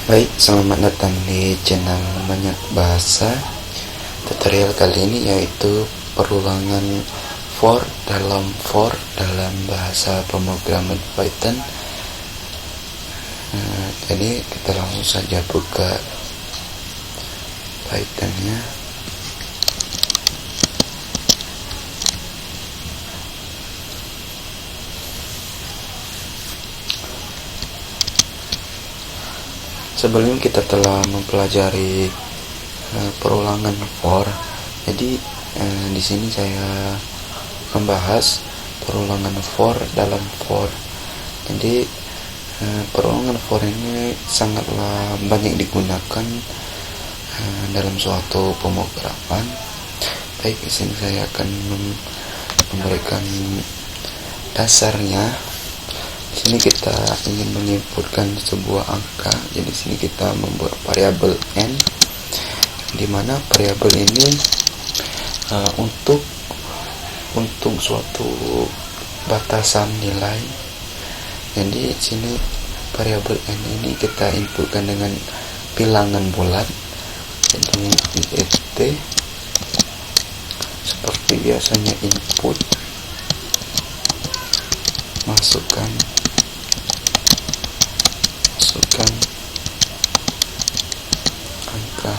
Baik, selamat datang di channel Banyak Bahasa. Tutorial kali ini yaitu perulangan for dalam bahasa pemrograman Python. Jadi kita langsung saja buka Pythonnya. Sebelum kita telah mempelajari perulangan for, jadi di sini saya membahas perulangan for dalam for. Jadi perulangan for ini sangatlah banyak digunakan dalam suatu pemrograman. Baik, di sini saya akan memberikan dasarnya. Di sini kita ingin menginputkan sebuah angka. Jadi di sini kita membuat variabel n, di mana variabel ini untuk suatu batasan nilai. Jadi di sini variabel n ini kita inputkan dengan bilangan bulat. Jadi int seperti biasanya input, masukkan angka.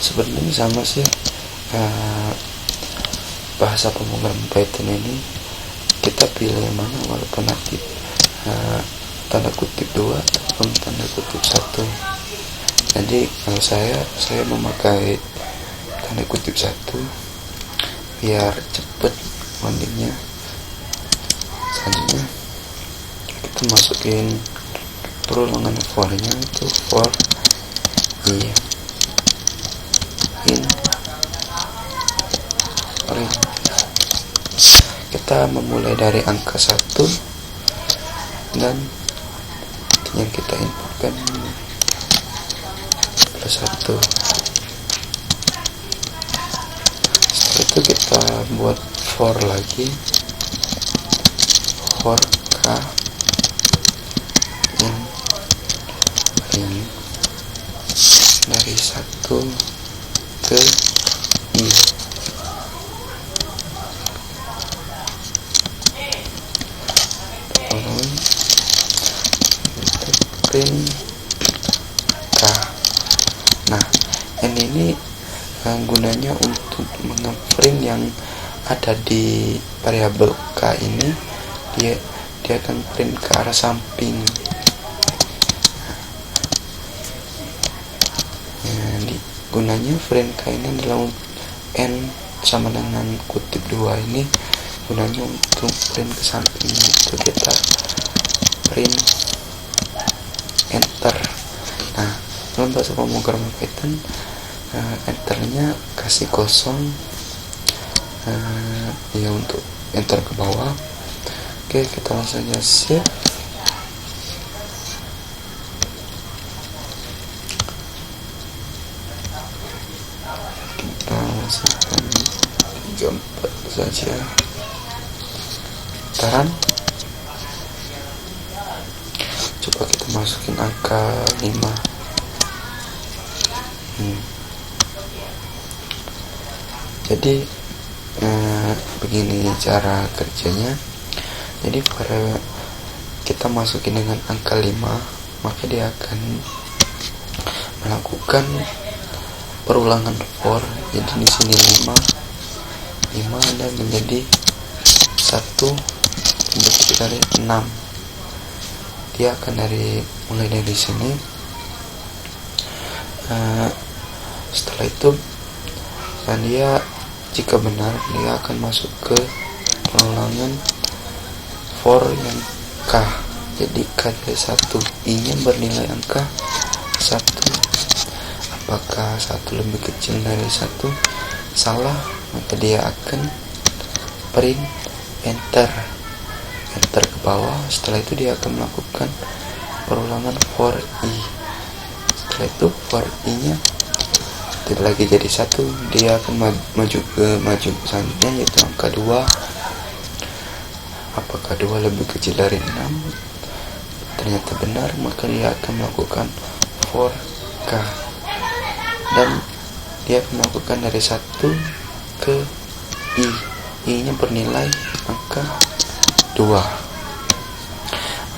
Sebenarnya sama sih bahasa pemrograman Python ini, kita pilih yang mana, walaupun nanti tanda kutip 2 ataupun tanda kutip 1. Jadi kalau saya memakai tanda kutip 1 biar cepet codingnya. Selanjutnya kita masukin perulangan for-nya, itu for i in ring. Kita memulai dari angka 1 dan yang kita inputkan plus 1. Setelah itu kita buat for lagi, for k in ring dari 1 ke i. Lalu kita print k. Nah, n ini gunanya untuk ngeprint yang ada di variabel k ini. Dia akan print ke arah samping. Gunanya print k ini adalah n sama dengan kutip 2 ini gunanya untuk print ke samping. Itu kita print enter. Nah, dalam bahasa pemrograman Python enternya kasih kosong, ya untuk enter ke bawah. Oke, kita langsung saja save. Kita masukkan 34 saja. Taran. Coba kita masukin angka 5. Jadi begini cara kerjanya. Jadi pada kita masukin dengan angka 5, maka dia akan melakukan perulangan for. Jadi di sini 5 dan menjadi 1 dari 6. Dia akan mulai dari sini. Setelah itu dia jika benar, dia akan masuk ke perulangan for yang k. Jadi k dari 1, i nya bernilai angka 1. Apakah 1 lebih kecil dari 1? Salah, maka dia akan print enter ke bawah. Setelah itu dia akan melakukan perulangan for i. Setelah itu for i nya tidak lagi jadi 1, dia akan maju ke selanjutnya, yaitu angka 2. apakah 2 lebih kecil dari 6? Ternyata benar, maka dia akan melakukan for K, dan dia akan melakukan dari 1 ke I nya bernilai angka 2.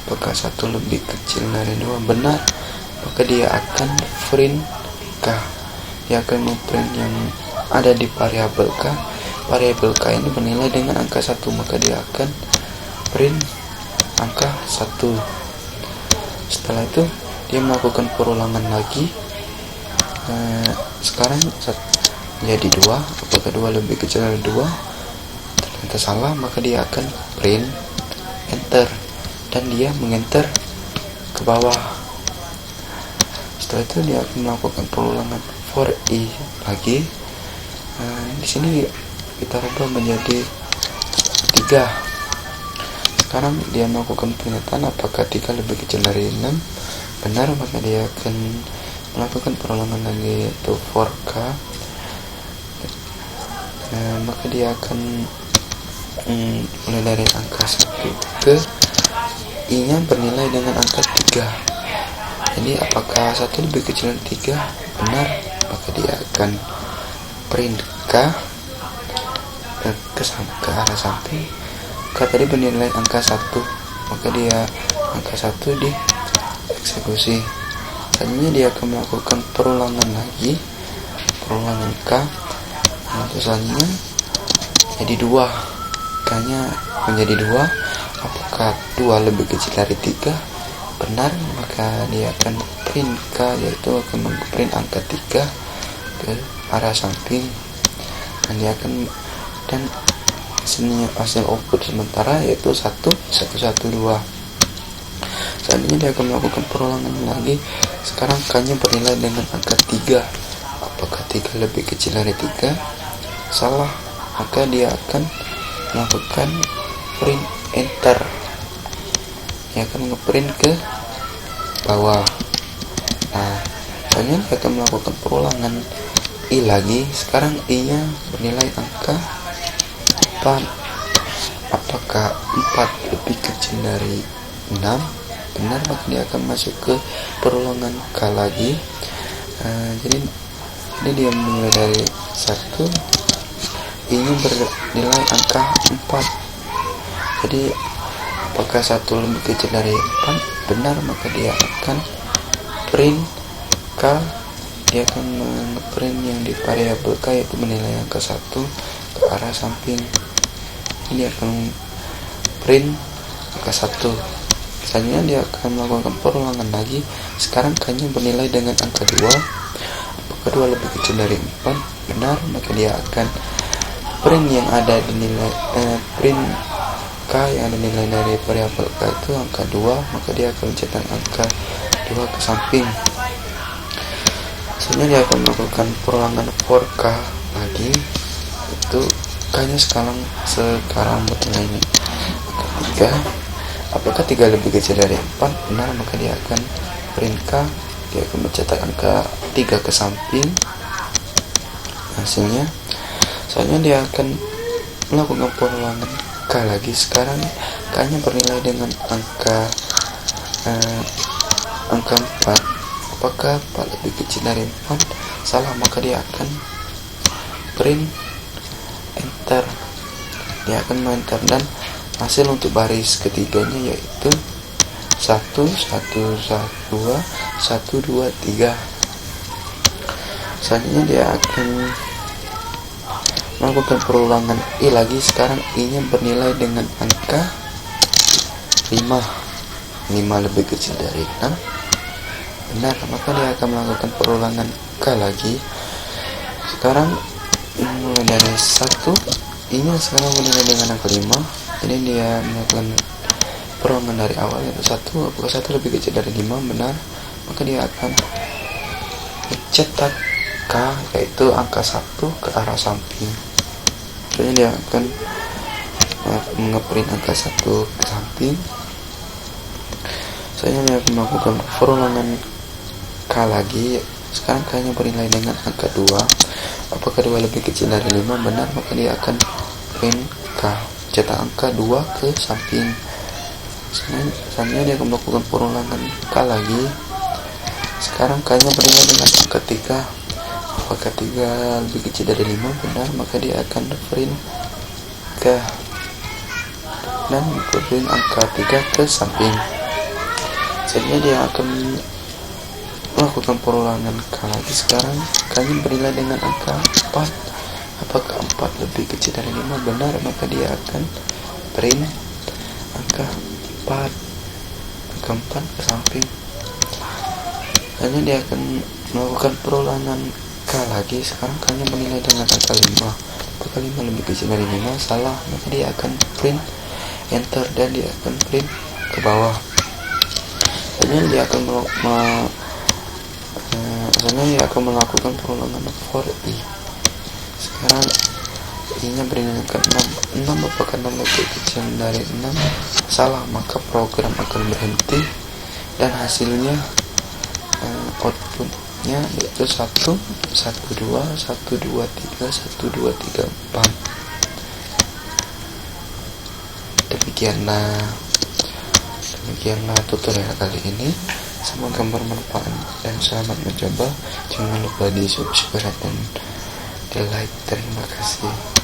Apakah 1 lebih kecil dari 2? Benar, maka dia akan print K. Dia akan memprint yang ada di variabel K. Variabel K ini bernilai dengan angka 1, maka dia akan print angka 1. Setelah itu dia melakukan perulangan lagi. Sekarang menjadi 2. Apakah 2 lebih kecil dari 2? Ternyata salah, maka dia akan print enter, dan dia mengenter ke bawah. Setelah itu dia akan melakukan perulangan for I lagi. Di sini kita rubah menjadi 3. Sekarang dia melakukan pernyataan apakah 3 lebih kecil dari 6? Benar, maka dia akan melakukan perulangan lagi, yaitu for K. Maka dia akan mulai dari angka 1 ke I nya bernilai dengan angka 3. Jadi apakah 1 lebih kecil dari 3? Benar, maka dia akan print K ke arah samping. K tadi bernilai angka 1, maka dia angka 1 dieksekusi. Selanjutnya dia akan melakukan perulangan lagi, perulangan K. Selanjutnya jadi 2, K nya menjadi 2. Apakah 2 lebih kecil dari 3? Benar, maka dia akan print K, yaitu akan memprint angka 3 ke arah samping, dan dia akan, dan hasil output sementara yaitu 1, 1, 1, 2. Selanjutnya dia akan melakukan perulangan lagi. Sekarang K nya bernilai dengan angka 3. Apakah 3 lebih kecil dari 3? Salah, maka dia akan melakukan print enter. Dia akan ngeprint ke bawah. Selanjutnya dia akan melakukan perulangan I lagi. Sekarang I nya bernilai angka 4. Apakah 4 lebih kecil dari 6? Benar, maka dia akan masuk ke perulangan K lagi. Jadi dia mulai dari 1, I nya bernilai angka 4. Jadi apakah 1 lebih kecil dari 4? Benar, maka dia akan print K. Dia akan ngeprint yang di variabel K, yaitu menilai angka 1 ke arah samping. Ini akan print angka 1. Selanjutnya dia akan melakukan perulangan lagi. Sekarang K nya bernilai dengan angka 2. Apakah 2 lebih kecil dari 4? Benar, maka dia akan print yang ada di nilai print K yang ada nilai dari variabel K itu angka 2, maka dia akan mencetak angka 2 ke samping. Selanjutnya dia akan melakukan perulangan for K lagi, itu K nya sekarang bernilai angka 3. Apakah 3 lebih kecil dari 4? Benar, maka dia akan print K. Dia akan mencetak angka 3 ke samping. Hasilnya, soalnya dia akan melakukan perulangan K lagi. Sekarang K nya bernilai dengan angka 4. Apakah 4 lebih kecil dari 4? Salah, maka dia akan print enter. Dia akan menter, dan hasil untuk baris ketiganya yaitu 1, 1, 2, 1, 2, 3. Selanjutnya dia akan melakukan perulangan I lagi. Sekarang I nya bernilai dengan angka 5. 5 lebih kecil dari 6? Benar, maka dia akan melakukan perulangan K lagi. Sekarang mulai dari 1, I nya sekarang bernilai dengan angka 5. Jadi dia melakukan perulangan dari awal, yaitu 1. Apakah 1 lebih kecil dari 5? Benar, maka dia akan mencetak K, yaitu angka 1 ke arah samping. Jadi dia akan mengeprint angka 1 ke samping. Saya akan melakukan perulangan K lagi. Sekarang K nya bernilai dengan angka 2. Apakah 2 lebih kecil dari 5? Benar, maka dia akan print K, cetak angka 2 ke samping. Selanjutnya dia akan melakukan perulangan K lagi. Sekarang K-nya bernilai dengan angka 3. Apakah 3 lebih kecil dari 5? Benar, maka dia akan print K dan print angka 3 ke samping. Selanjutnya dia akan melakukan perulangan K lagi. Sekarang K-nya bernilai dengan angka 4. Apakah 4 lebih kecil dari 5? Benar, maka dia akan print angka 4 ke samping. Selanjutnya dia akan melakukan perulangan K lagi. Sekarang K-nya bernilai dengan angka 5. Apakah 5 lebih kecil dari 5? Salah, maka dia akan print enter dan dia akan print ke bawah. Selanjutnya dia akan melakukan perulangan for I. Sekarang I-nya bernilai ke 6. Apakah 6 lebih kecil dari 6? Salah, maka program akan berhenti dan hasilnya outputnya yaitu 1, 1, 2, 1, 2, 3, 1, 2, 3, 4. Demikianlah tutorial kali ini. Semoga bermanfaat dan selamat mencoba. Jangan lupa di subscribe dan di like. Terima kasih.